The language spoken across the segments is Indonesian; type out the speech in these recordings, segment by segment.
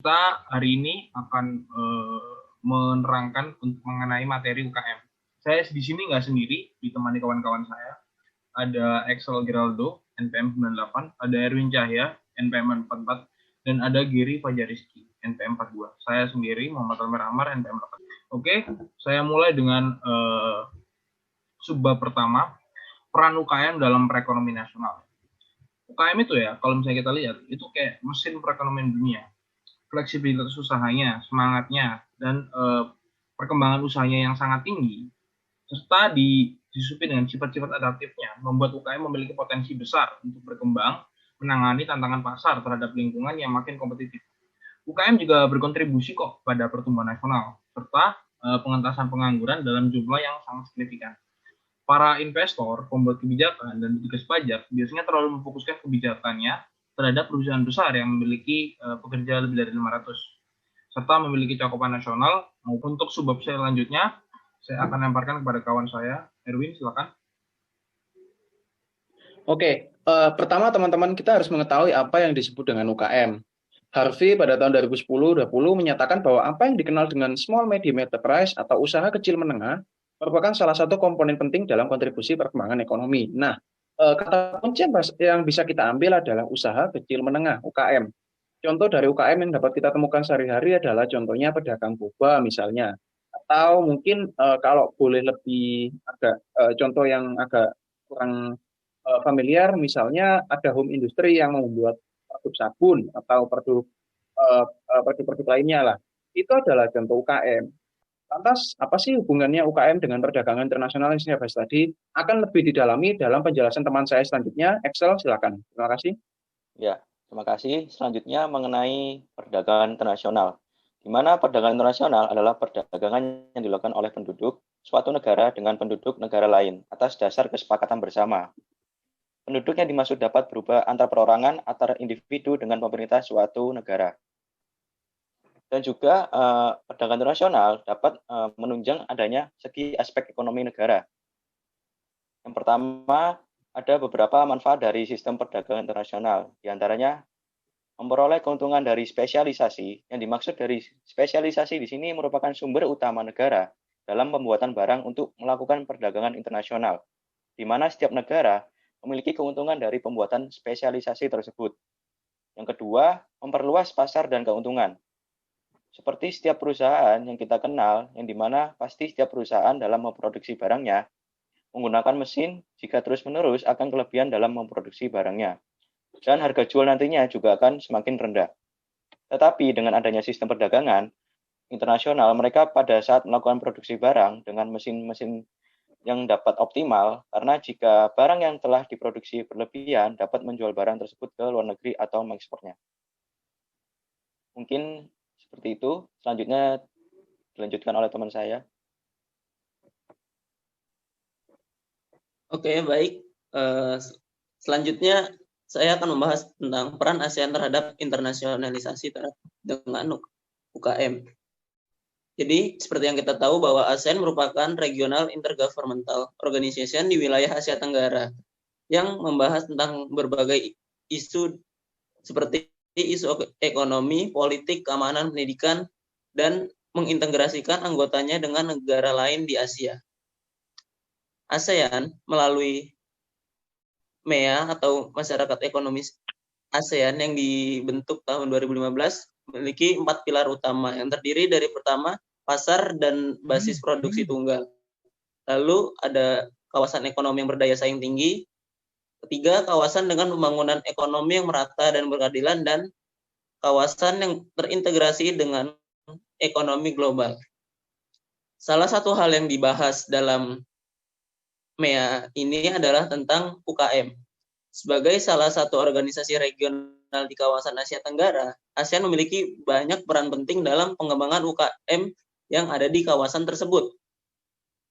kita hari ini akan menerangkan untuk mengenai materi UKM. Saya di sini nggak sendiri, ditemani kawan-kawan saya. Ada Axel Geraldo, NPM 98, ada Erwin Cahya, NPM 44, dan ada Giri Fajariski, NPM 42. Saya sendiri, Muhammad Almer Amar, NPM 8. Oke, saya mulai dengan subbab pertama, peran UKM dalam perekonomian nasional. UKM itu ya, kalau misalnya kita lihat, itu kayak mesin perekonomian dunia. Fleksibilitas usahanya, semangatnya, dan perkembangan usahanya yang sangat tinggi, serta disusupi dengan sifat-sifat adaptifnya, membuat UKM memiliki potensi besar untuk berkembang, menangani tantangan pasar terhadap lingkungan yang makin kompetitif. UKM juga berkontribusi kok pada pertumbuhan nasional, serta pengentasan pengangguran dalam jumlah yang sangat signifikan. Para investor, pembuat kebijakan, dan petugas pajak biasanya terlalu memfokuskan kebijakannya terhadap perusahaan besar yang memiliki pekerja lebih dari 500, serta memiliki cakupan nasional. Untuk subbab selanjutnya, saya akan lemparkan kepada kawan saya, Erwin, silakan. Oke, pertama teman-teman kita harus mengetahui apa yang disebut dengan UKM. Harvey pada tahun 2010 menyatakan bahwa apa yang dikenal dengan small medium enterprise atau usaha kecil menengah merupakan salah satu komponen penting dalam kontribusi perkembangan ekonomi. Nah, kata kunci yang bisa kita ambil adalah usaha kecil menengah, UKM. Contoh dari UKM yang dapat kita temukan sehari-hari adalah contohnya pedagang boba misalnya. Atau mungkin kalau boleh lebih agak contoh yang agak kurang familiar, misalnya ada home industry yang membuat produk sabun atau produk-produk lainnya lah. Itu adalah contoh UKM. Lantas, apa sih hubungannya UKM dengan perdagangan internasional yang saya bahas tadi? Akan lebih didalami dalam penjelasan teman saya selanjutnya. Axel, silakan. Terima kasih. Ya, terima kasih. Selanjutnya mengenai perdagangan internasional, di mana perdagangan internasional adalah perdagangan yang dilakukan oleh penduduk suatu negara dengan penduduk negara lain atas dasar kesepakatan bersama. Penduduk yang dimaksud dapat berubah antar perorangan, antar individu dengan pemerintah suatu negara. Dan juga perdagangan internasional dapat menunjang adanya segi aspek ekonomi negara. Yang pertama, ada beberapa manfaat dari sistem perdagangan internasional. Di antaranya, memperoleh keuntungan dari spesialisasi. Yang dimaksud dari spesialisasi di sini merupakan sumber utama negara dalam pembuatan barang untuk melakukan perdagangan internasional, di mana setiap negara memiliki keuntungan dari pembuatan spesialisasi tersebut. Yang kedua, memperluas pasar dan keuntungan. Seperti setiap perusahaan yang kita kenal, yang dimana pasti setiap perusahaan dalam memproduksi barangnya menggunakan mesin, jika terus-menerus akan kelebihan dalam memproduksi barangnya. Dan harga jual nantinya juga akan semakin rendah. Tetapi dengan adanya sistem perdagangan internasional, mereka pada saat melakukan produksi barang dengan mesin-mesin yang dapat optimal, karena jika barang yang telah diproduksi berlebihan dapat menjual barang tersebut ke luar negeri atau mengekspornya. Mungkin seperti itu. Selanjutnya dilanjutkan oleh teman saya. Oke, baik. Selanjutnya saya akan membahas tentang peran ASEAN terhadap internasionalisasi dengan UKM. Jadi, seperti yang kita tahu bahwa ASEAN merupakan regional intergovernmental organization di wilayah Asia Tenggara yang membahas tentang berbagai isu seperti isu ekonomi, politik, keamanan, pendidikan, dan mengintegrasikan anggotanya dengan negara lain di Asia. ASEAN melalui MEA atau Masyarakat Ekonomi ASEAN yang dibentuk tahun 2015 memiliki 4 pilar utama yang terdiri dari pertama, pasar dan basis produksi tunggal. Lalu ada kawasan ekonomi yang berdaya saing tinggi. Ketiga, kawasan dengan pembangunan ekonomi yang merata dan berkeadilan, dan kawasan yang terintegrasi dengan ekonomi global. Salah satu hal yang dibahas dalam MEA ini adalah tentang UKM. Sebagai salah satu organisasi regional di kawasan Asia Tenggara, ASEAN memiliki banyak peran penting dalam pengembangan UKM yang ada di kawasan tersebut.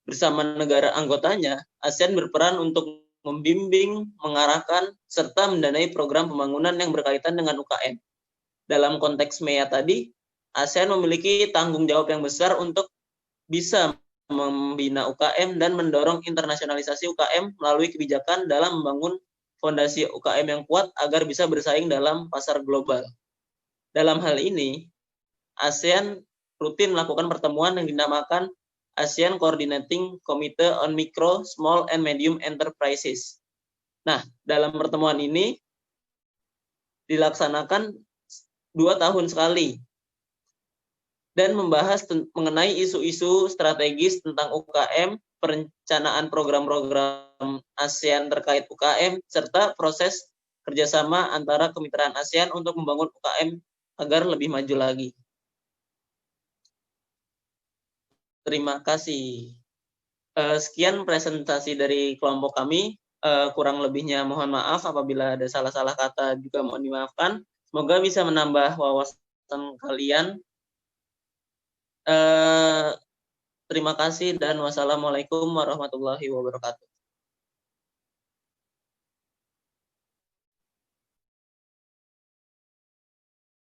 Bersama negara anggotanya, ASEAN berperan untuk membimbing, mengarahkan, serta mendanai program pembangunan yang berkaitan dengan UKM. Dalam konteks MEA tadi, ASEAN memiliki tanggung jawab yang besar untuk bisa membina UKM dan mendorong internasionalisasi UKM melalui kebijakan dalam membangun fondasi UKM yang kuat agar bisa bersaing dalam pasar global. Dalam hal ini, ASEAN rutin melakukan pertemuan yang dinamakan ASEAN Coordinating Committee on Micro, Small, and Medium Enterprises. Nah, dalam pertemuan ini dilaksanakan 2 tahun sekali dan membahas mengenai isu-isu strategis tentang UKM, perencanaan program-program ASEAN terkait UKM, serta proses kerjasama antara kemitraan ASEAN untuk membangun UKM agar lebih maju lagi. Terima kasih. Sekian presentasi dari kelompok kami. Kurang lebihnya mohon maaf apabila ada salah-salah kata juga mohon dimaafkan. Semoga bisa menambah wawasan kalian. Terima kasih dan wassalamualaikum warahmatullahi wabarakatuh.